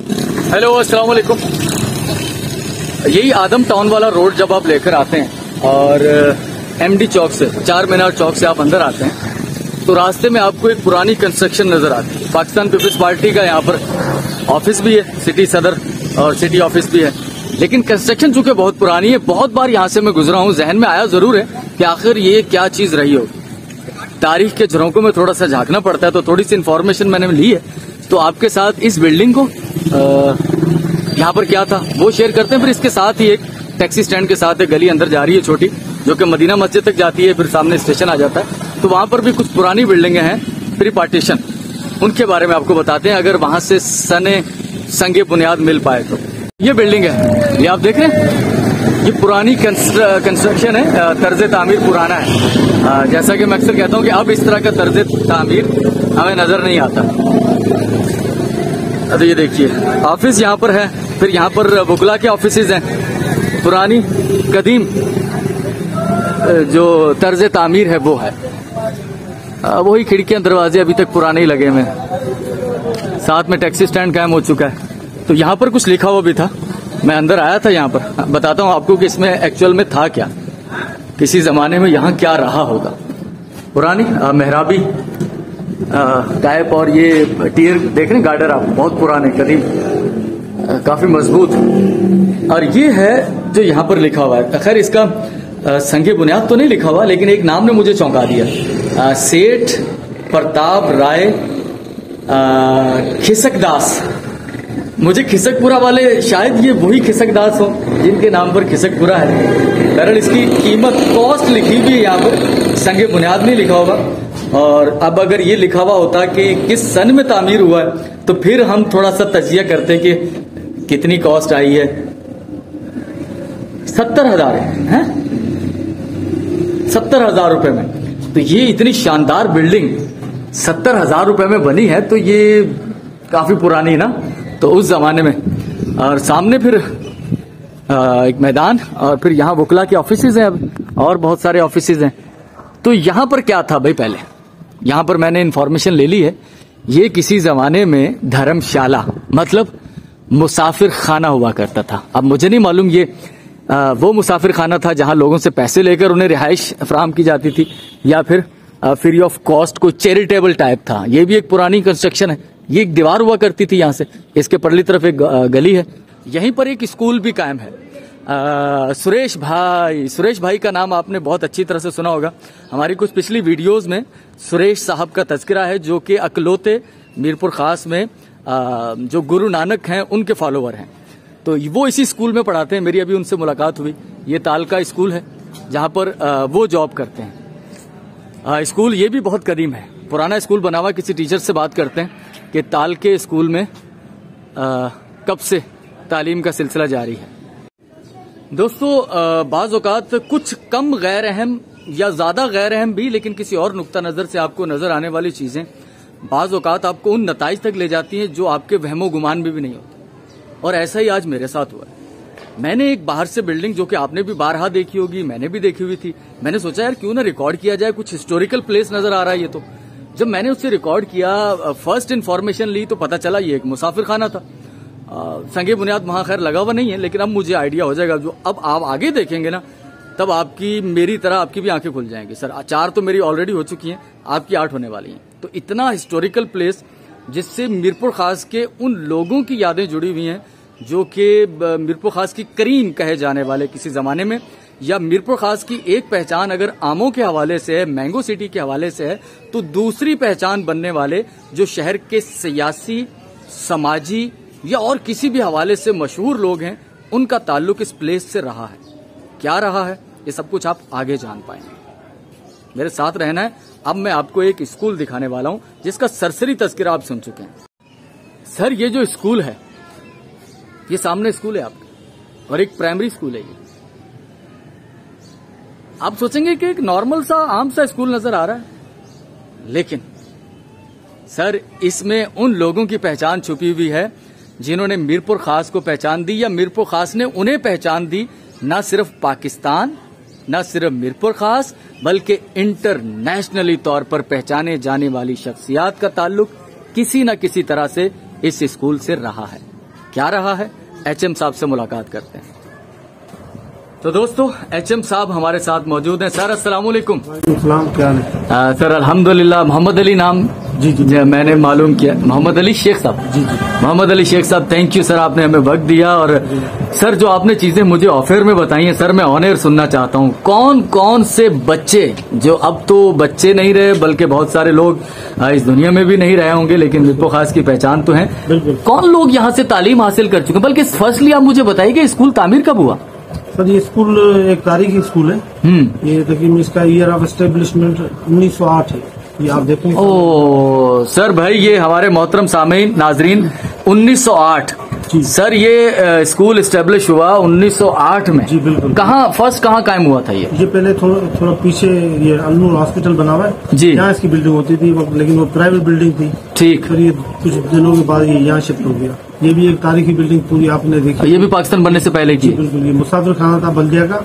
Hello, अस्सलाम वालेकुम। यही आदम टाउन वाला रोड जब आप लेकर आते हैं और एमडी चौक से, चार मीनार चौक से आप अंदर आते हैं तो रास्ते में आपको एक पुरानी कंस्ट्रक्शन नजर आती है। पाकिस्तान पीपल्स पार्टी का यहाँ पर ऑफिस भी है, सिटी सदर और सिटी ऑफिस भी है, लेकिन कंस्ट्रक्शन चूंकि बहुत पुरानी है, बहुत बार यहाँ से मैं गुजरा हूँ, जहन में आया जरूर है कि आखिर ये क्या चीज रही होगी। तारीख के झरोकों में थोड़ा सा झांकना पड़ता है, तो थोड़ी सी इन्फॉर्मेशन मैंने ली है, तो आपके साथ इस बिल्डिंग को यहाँ पर क्या था वो शेयर करते हैं। फिर इसके साथ ही एक टैक्सी स्टैंड के साथ एक गली अंदर जा रही है छोटी, जो कि मदीना मस्जिद तक जाती है, फिर सामने स्टेशन आ जाता है, तो वहां पर भी कुछ पुरानी बिल्डिंगें हैं प्री पार्टीशन, उनके बारे में आपको बताते हैं, अगर वहां से संगे बुनियाद मिल पाए तो। ये बिल्डिंग है, ये आप देख रहे हैं, ये पुरानी कंस्ट्रक्शन है, तर्ज तामीर पुराना है। जैसा कि मैं अक्सर कहता हूँ कि अब इस तरह का तर्ज तामीर हमें नजर नहीं आता। तो ये देखिए ऑफिस यहाँ पर है, फिर यहाँ पर वुकला के ऑफिसेज हैं, पुरानी कदीम जो तर्ज तामीर है वो है, वही खिड़कियां दरवाजे अभी तक पुराने ही लगे हुए हैं, साथ में टैक्सी स्टैंड कायम हो चुका है। तो यहाँ पर कुछ लिखा हुआ भी था, मैं अंदर आया था यहाँ पर, बताता हूँ आपको कि इसमें एक्चुअल में था क्या, किसी जमाने में यहाँ क्या रहा होगा। पुरानी मेहराबी टाइप, और ये टीयर देख रहे हैं गार्डर आप, बहुत पुराने कदीम, काफी मजबूत। और ये है जो यहाँ पर लिखा हुआ है, खैर इसका संगे बुनियाद तो नहीं लिखा हुआ, लेकिन एक नाम ने मुझे चौंका दिया, सेठ प्रताप राय खिसकदास। मुझे खिसकपुरा वाले, शायद ये वही खिसकदास हो जिनके नाम पर खिसकपुरा है। दरअसल इसकी कीमत कॉस्ट लिखी हुई है यहाँ पर, संगे बुनियाद नहीं लिखा होगा। और अब अगर ये लिखा हुआ होता कि किस सन में तामीर हुआ है, तो फिर हम थोड़ा सा तजिया करते कि कितनी कॉस्ट आई है। 70,000 है, 70,000 रुपए में। तो ये इतनी शानदार बिल्डिंग 70,000 रुपए में बनी है, तो ये काफी पुरानी ना, तो उस जमाने में। और सामने फिर एक मैदान, और फिर यहाँ वुकला के ऑफिसेज हैं अब, और बहुत सारे ऑफिसेज हैं। तो यहाँ पर क्या था भाई, पहले यहाँ पर मैंने इन्फॉर्मेशन ले ली है, ये किसी जमाने में धर्मशाला मतलब मुसाफिर खाना हुआ करता था। अब मुझे नहीं मालूम ये वो मुसाफिर खाना था जहां लोगों से पैसे लेकर उन्हें रिहाइश फराहम की जाती थी, या फिर फ्री ऑफ कॉस्ट कोई चैरिटेबल टाइप था। ये भी एक पुरानी कंस्ट्रक्शन है, ये एक दीवार हुआ करती थी यहाँ से, इसके परली तरफ एक गली है, यहीं पर एक स्कूल भी कायम है। सुरेश भाई का नाम आपने बहुत अच्छी तरह से सुना होगा, हमारी कुछ पिछली वीडियोस में सुरेश साहब का तज़किरा है, जो कि अकलोते मीरपुर खास में जो गुरु नानक हैं उनके फॉलोवर हैं। तो वो इसी स्कूल में पढ़ाते हैं, मेरी अभी उनसे मुलाकात हुई। ये ताल का स्कूल है जहां पर वो जॉब करते हैं। स्कूल ये भी बहुत कदीम है, पुराना स्कूल बना हुआ। किसी टीचर से बात करते हैं कि ताल के स्कूल में कब से तालीम का सिलसिला जारी है। दोस्तों, बाज़ औक़ात कुछ कम गैर अहम या ज्यादा गैर अहम भी, लेकिन किसी और नुक्ता नजर से आपको नजर आने वाली चीजें बाज़ औक़ात आपको उन नताइज तक ले जाती हैं जो आपके वहमो गुमान में भी नहीं होते। और ऐसा ही आज मेरे साथ हुआ है। मैंने एक बाहर से बिल्डिंग, जो कि आपने भी बारहा देखी होगी, मैंने भी देखी हुई थी, मैंने सोचा यार क्यों ना रिकॉर्ड किया जाए, कुछ हिस्टोरिकल प्लेस नजर आ रहा है ये तो। जब मैंने उससे रिकॉर्ड किया, फर्स्ट इन्फॉर्मेशन ली, तो पता चला ये एक मुसाफिर खाना था। संगे बुनियाद वहां खैर लगा हुआ नहीं है, लेकिन अब मुझे आइडिया हो जाएगा, जो अब आप आगे देखेंगे ना, तब आपकी मेरी तरह आपकी भी आंखें खुल जाएंगी। सर 4 तो मेरी ऑलरेडी हो चुकी हैं, आपकी 8 होने वाली हैं। तो इतना हिस्टोरिकल प्लेस जिससे मीरपुर खास के उन लोगों की यादें जुड़ी हुई हैं जो कि मीरपुर खास की करीम कहे जाने वाले किसी जमाने में, या मीरपुर खास की एक पहचान अगर आमों के हवाले से है, मैंगो सिटी के हवाले से है, तो दूसरी पहचान बनने वाले जो शहर के सियासी, समाजी या और किसी भी हवाले से मशहूर लोग हैं, उनका ताल्लुक इस प्लेस से रहा है। क्या रहा है ये सब कुछ आप आगे जान पाएंगे, मेरे साथ रहना है। अब मैं आपको एक स्कूल दिखाने वाला हूं जिसका सरसरी तज़किरा आप सुन चुके हैं। सर ये जो स्कूल है, ये सामने स्कूल है आपका, और एक प्राइमरी स्कूल है ये। आप सोचेंगे कि एक नॉर्मल सा आम सा स्कूल नजर आ रहा है, लेकिन सर इसमें उन लोगों की पहचान छुपी हुई है जिन्होंने मीरपुर खास को पहचान दी, या मीरपुर खास ने उन्हें पहचान दी। न सिर्फ पाकिस्तान, न सिर्फ मीरपुर खास, बल्कि इंटरनेशनली तौर पर पहचाने जाने वाली शख्सियात का ताल्लुक किसी न किसी तरह से इस स्कूल से रहा है। क्या रहा है, HM साहब से मुलाकात करते हैं। तो दोस्तों HM साहब हमारे साथ मौजूद हैं। सर अस्सलाम वालेकुम। क्या है? सर अल्हम्दुलिल्लाह। मोहम्मद अली नाम जी मैंने मालूम किया, मोहम्मद अली शेख साहब। जी मोहम्मद अली शेख साहब, थैंक यू सर, आपने हमें वक्त दिया। और सर जो आपने चीजें मुझे ऑफर में बताई हैं सर, मैं ऑन एयर सुनना चाहता हूँ। कौन कौन से बच्चे, जो अब तो बच्चे नहीं रहे बल्कि बहुत सारे लोग इस दुनिया में भी नहीं रहे होंगे, लेकिन मिरपुर खास की पहचान तो है, कौन लोग यहाँ से तालीम हासिल कर चुके हैं? बल्कि फर्स्टली आप मुझे बताइए कि स्कूल तामीर कब हुआ? सर ये स्कूल एक तारीखी स्कूल है। ये तकरीबन इसका ईयर ऑफ एस्टेब्लिशमेंट 1908 है। ये आप देखेंगे। ओ सर भाई, ये हमारे मोहतरम सामीन नाजरीन 1908 सर, ये स्कूल एस्टेब्लिश हुआ 1908 में। जी बिल्कुल। कहाँ कायम हुआ था ये पहले थोड़ा पीछे ये अलनूर हॉस्पिटल बना हुआ है जी, यहाँ इसकी बिल्डिंग होती थी, लेकिन वो प्राइवेट बिल्डिंग थी। ठीक। फिर ये कुछ दिनों के बाद ये यहाँ शिफ्ट हो गया। ये भी एक तारीखी बिल्डिंग पूरी आपने देखी। ये भी पाकिस्तान बनने से पहले की? बिल्कुल। ये मुसाफिर खाना था बल्दिया का,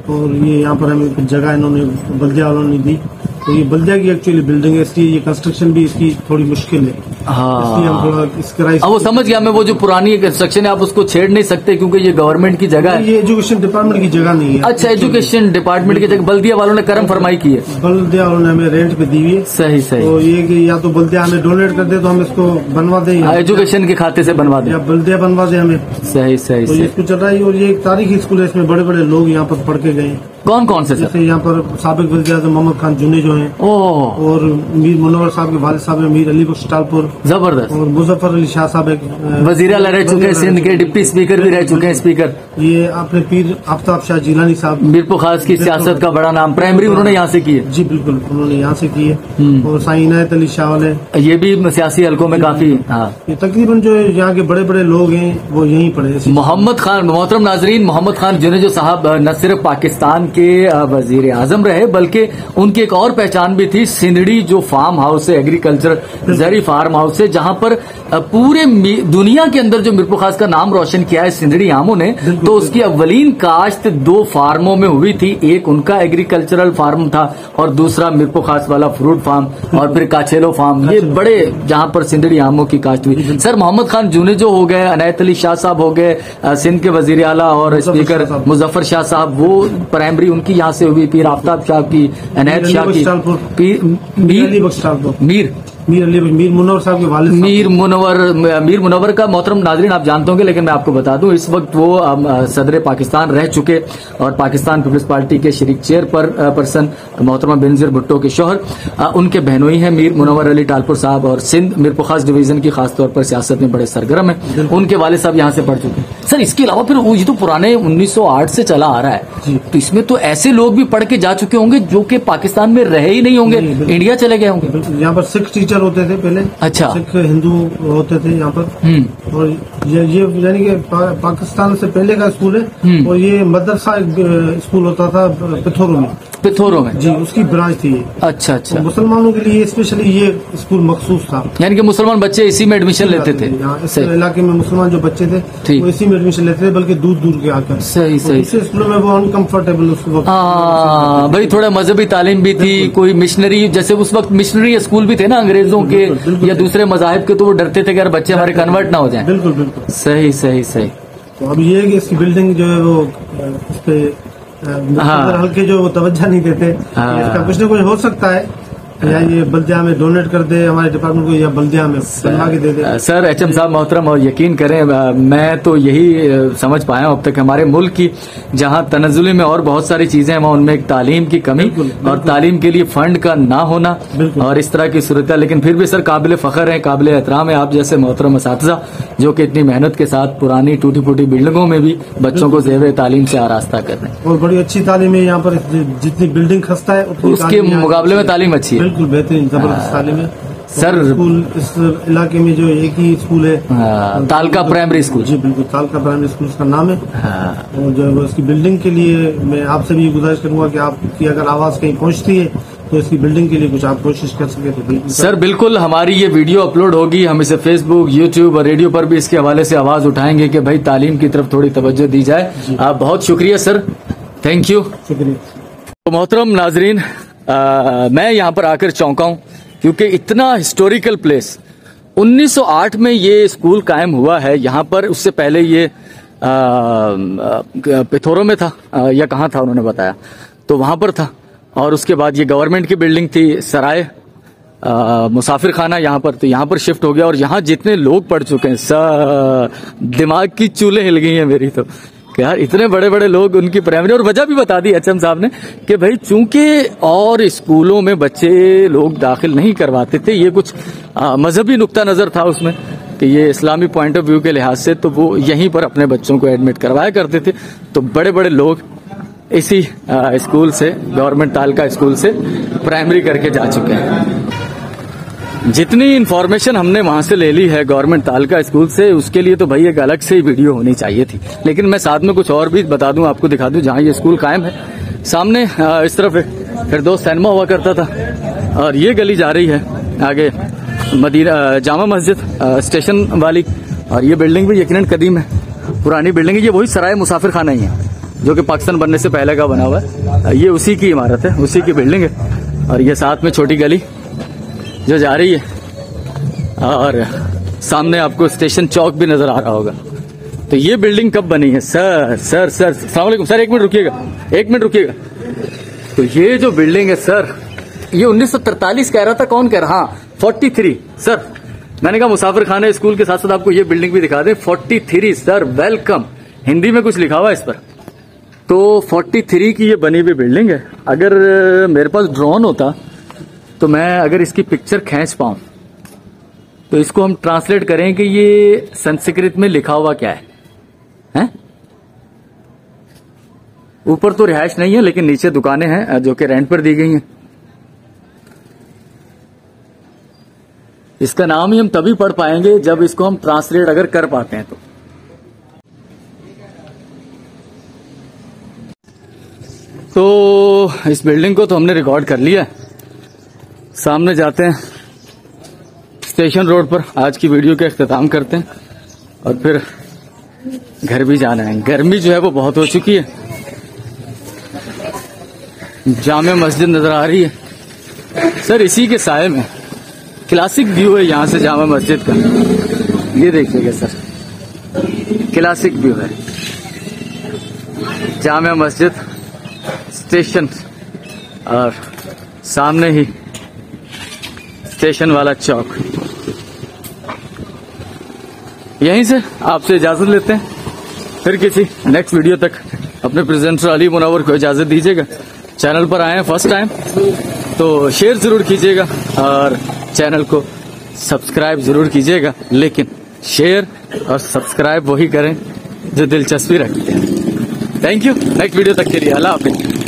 और ये यहाँ पर हमें कुछ जगह इन्होंने बल्दिया वालों ने दी। तो ये बल्दिया की एक्चुअली बिल्डिंग है, इसलिए ये कंस्ट्रक्शन भी इसकी थोड़ी मुश्किल है। इसलिए हम थोड़ा इसका वो समझ गया मैं, वो जो पुरानी कंस्ट्रक्शन है आप उसको छेड़ नहीं सकते क्योंकि ये गवर्नमेंट की जगह है। ये एजुकेशन डिपार्टमेंट की जगह नहीं है। अच्छा, एजुकेशन डिपार्टमेंट की जगह बल्दिया वालों ने करम फरमाई की है। बल्दिया वालों ने हमें रेंट पे दी हुई है। सही। तो ये कि या तो बल्दिया हमें डोनेट कर दे तो हम इसको बनवा दें, एजुकेशन के खाते से बनवा दें, या बल्दिया बनवा दे हमें। सही। तो ये स्कूल चल रहा है, और ये एक तारीखी स्कूल है, इसमें बड़े बड़े लोग यहाँ पर पढ़ के गए। कौन कौन से? जैसे यहाँ पर साबिक वज़ीर-ए-आज़म मोहम्मद खान जुने जो हैं, और मीर मुनव्वर साहब के वालिद साहब हैं मीर अली बख्श टालपुर, जबरदस्त। और मुजफ्फर अली शाह साहब एक वजीर आला रह चुके हैं, सिंध के डिप्टी स्पीकर भी रह चुके हैं। स्पीकर ये अपने पीर आफ्ताब शाह जिलानी साहब, मिरपुर खास की सियासत का बड़ा नाम, प्राइमरी उन्होंने यहाँ से की है। जी बिल्कुल, उन्होंने यहाँ से की है। और साईं इनायत अली शाह वाले, ये भी सियासी हलकों में काफी। ये तकरीबन जो यहाँ के बड़े बड़े लोग हैं वो यहीं पढ़े। मोहम्मद खान, मोहतरम नाजरीन, मोहम्मद खान जुनेजो साहब न सिर्फ पाकिस्तान के वजीर आजम रहे बल्कि उनकी एक और पहचान भी थी। सिंधड़ी जो फार्म हाउस है, एग्रीकल्चर जरी फार्म हाउस है, जहां पर पूरे दुनिया के अंदर जो मिरपुर खास का नाम रोशन किया है सिंधड़ी आमों ने, तो उसकी अव्वलीन काश्त 2 फार्मों में हुई थी। एक उनका एग्रीकल्चरल फार्म था और दूसरा मिरपुर खास वाला फ्रूट फार्म, और फिर काछेलो फार्म, ये बड़े जहां पर सिंधड़ी आमों की काश्त हुई। सर मोहम्मद खान जुनेजो हो गए, इनायत अली शाह साहब हो गए, सिंध के वजीर आला और स्पीकर मुजफ्फर शाह साहब, वो प्राइमरी उनकी यहाँ से हुई। पीर आफ्ताब शाह की, इनायत शाह की, मीर मुनव्वर साहब के वालिद, मीर मुनव्वर का मोहतरम नाजरीन आप जानते होंगे, लेकिन मैं आपको बता दूं इस वक्त वो सदर पाकिस्तान रह चुके और पाकिस्तान पीपल्स पार्टी के शरीक चेयर पर्सन मोहतरमा बेनजीर भुट्टो के शोहर, उनके बहनोई हैं मीर मुनव्वर अली टालपुर साहब, और सिंध मिरपुर खास डिवीजन की खासतौर पर सियासत में बड़े सरगर्म है। उनके वालिद साहब यहाँ से पढ़ चुके हैं। सर इसके अलावा फिर ये तो पुराने 1908 से चला आ रहा है, तो इसमें तो ऐसे लोग भी पढ़ के जा चुके होंगे जो कि पाकिस्तान में रहे ही नहीं होंगे, इंडिया चले गए होंगे। यहाँ पर सिख टीचर होते थे पहले। अच्छा। सिख हिंदू होते थे यहाँ पर। और ये यानी कि पाकिस्तान से पहले का स्कूल है, और ये मदरसा स्कूल होता था पिथोरो में। जी, उसकी ब्रांच थी। अच्छा। तो मुसलमानों के लिए स्पेशली ये स्कूल मखसूस था, यानी कि मुसलमान बच्चे इसी में एडमिशन लेते थे। इस इलाके में मुसलमान जो बच्चे थे वो इसी में एडमिशन लेते थे, बल्कि दूर दूर के आकर। सही। दूसरे स्कूलों में वो अनकम्फर्टेबल उस वक्त भाई, थोड़ा मजहबी तालीम भी थी, कोई मिशनरी, जैसे उस वक्त मिशनरी स्कूल भी थे ना अंग्रेजों के या दूसरे मजाहिब के, तो वो डरते थे कि यार बच्चे हमारे कन्वर्ट ना हो जाएं। बिल्कुल। सही। तो अब ये है कि इसकी बिल्डिंग जो है वो इस पे हल्के जो वो तवज्जो नहीं देते। इसका कुछ न कुछ हो सकता है, या ये बल्दिया में डोनेट कर दे हमारे डिपार्टमेंट को, या बल्दिया में बनवा के दे दे। सर HM साहब मोहतरम, और यकीन करें मैं तो यही समझ पाया हूं अब तक हमारे मुल्क की जहां तनज़्ज़ुली में और बहुत सारी चीजें हैं, वहां उनमें एक तालीम की कमी और तालीम के लिए फंड का ना होना और इस तरह की सूरत है। लेकिन फिर भी सर काबिल फख्र है, काबिल एहतराम है आप जैसे मोहतरम असातिज़ा जो कि इतनी मेहनत के साथ पुरानी टूटी फूटी बिल्डिंगों में भी बच्चों को ज़ेवर तालीम से आरास्ता कर रहे हैं। और बड़ी अच्छी तालीम है यहाँ पर, जितनी बिल्डिंग खस्ता है उसके मुकाबले में तालीम अच्छी है। बिल्कुल बेहतरीन, जबरदस्त तालीम है। सर स्कूल इस इलाके में जो एक ही स्कूल है, तालका प्राइमरी स्कूल। जी बिल्कुल, तालका प्राइमरी स्कूल उसका नाम है। और जो है उसकी बिल्डिंग के लिए मैं आपसे भी गुजारिश करूंगा कि आपकी अगर आवाज कहीं पहुंचती है तो इसकी बिल्डिंग के लिए कुछ आप कोशिश कर सके तो बिल्कुल सर। बिल्कुल, हमारी ये वीडियो अपलोड होगी, हम इसे फेसबुक, यूट्यूब और रेडियो पर भी इसके हवाले से आवाज उठाएंगे कि भाई तालीम की तरफ थोड़ी तवज्जो दी जाए। आप बहुत शुक्रिया सर, थैंक यू। शुक्रिया। तो मोहतरम नाजरीन, मैं यहाँ पर आकर चौंका हूँ क्योंकि इतना हिस्टोरिकल प्लेस 1908 में ये स्कूल कायम हुआ है यहाँ पर। उससे पहले ये पिथौरा में था या कहाँ था उन्होंने बताया, तो वहां पर था। और उसके बाद ये गवर्नमेंट की बिल्डिंग थी, सराय मुसाफिर खाना यहाँ पर, तो यहाँ पर शिफ्ट हो गया। और यहाँ जितने लोग पढ़ चुके हैं, दिमाग की चूल्हे हिल गई हैं मेरी तो, यार इतने बड़े बड़े लोग, उनकी प्राइमरी। और वजह भी बता दी एचएम साहब ने कि भाई चूंकि और स्कूलों में बच्चे लोग दाखिल नहीं करवाते थे, ये कुछ मजहबी नुक्ता नजर था उसमें कि ये इस्लामी पॉइंट ऑफ व्यू के लिहाज से, तो वो यहीं पर अपने बच्चों को एडमिट करवाया करते थे। तो बड़े बड़े लोग इसी स्कूल से, गवर्नमेंट तालका स्कूल से प्राइमरी करके जा चुके हैं। जितनी इन्फॉर्मेशन हमने वहां से ले ली है गवर्नमेंट तालका स्कूल से, उसके लिए तो भाई एक अलग से ही वीडियो होनी चाहिए थी। लेकिन मैं साथ में कुछ और भी बता दूं, आपको दिखा दूं जहां ये स्कूल कायम है। सामने इस तरफ फिरदौस सिनेमा हुआ करता था, और ये गली जा रही है आगे मदीना जामा मस्जिद स्टेशन वाली। और ये बिल्डिंग भी यकीनन कदीम है, पुरानी बिल्डिंग है। ये वही सराय मुसाफिर खाना ही है जो कि पाकिस्तान बनने से पहले का बना हुआ है। ये उसी की इमारत है, उसी की बिल्डिंग है। और ये साथ में छोटी गली जो जा रही है, और सामने आपको स्टेशन चौक भी नजर आ रहा होगा। तो ये बिल्डिंग कब बनी है? सर अस्सलाम वालेकुम सर, एक मिनट रुकिएगा। तो ये जो बिल्डिंग है सर, ये 1943 कह रहा था, कौन कह रहा? हाँ 43 सर। मैंने कहा मुसाफिर खाना स्कूल के साथ साथ आपको ये बिल्डिंग भी दिखा दें। 43 सर, वेलकम। हिंदी में कुछ लिखा हुआ है इस पर। तो 43 की ये बनी हुई बिल्डिंग है। अगर मेरे पास ड्रोन होता तो मैं अगर इसकी पिक्चर खींच पाऊं तो इसको हम ट्रांसलेट करें कि ये संस्कृत में लिखा हुआ क्या है, हैं? ऊपर तो रिहायश नहीं है, लेकिन नीचे दुकानें हैं जो कि रेंट पर दी गई हैं। इसका नाम ही हम तभी पढ़ पाएंगे जब इसको हम ट्रांसलेट अगर कर पाते हैं। तो इस बिल्डिंग को तो हमने रिकॉर्ड कर लिया। सामने जाते हैं स्टेशन रोड पर, आज की वीडियो का इख्तिताम करते हैं और फिर घर भी जाना है। गर्मी जो है वो बहुत हो चुकी है। जामे मस्जिद नजर आ रही है सर, इसी के साये में क्लासिक व्यू है यहाँ से जामा मस्जिद का। ये देखिएगा सर, क्लासिक व्यू है जामा मस्जिद, स्टेशन और सामने ही स्टेशन वाला चौक। यहीं से आपसे इजाजत लेते हैं, फिर किसी नेक्स्ट वीडियो तक अपने प्रेजेंटर अली मुनव्वर को इजाजत दीजिएगा। चैनल पर आए हैं फर्स्ट टाइम तो शेयर जरूर कीजिएगा और चैनल को सब्सक्राइब जरूर कीजिएगा, लेकिन शेयर और सब्सक्राइब वही करें जो दिलचस्पी रखते हैं। Thank you. नेक्स्ट वीडियो तक के लिए अल्लाह हाफिज।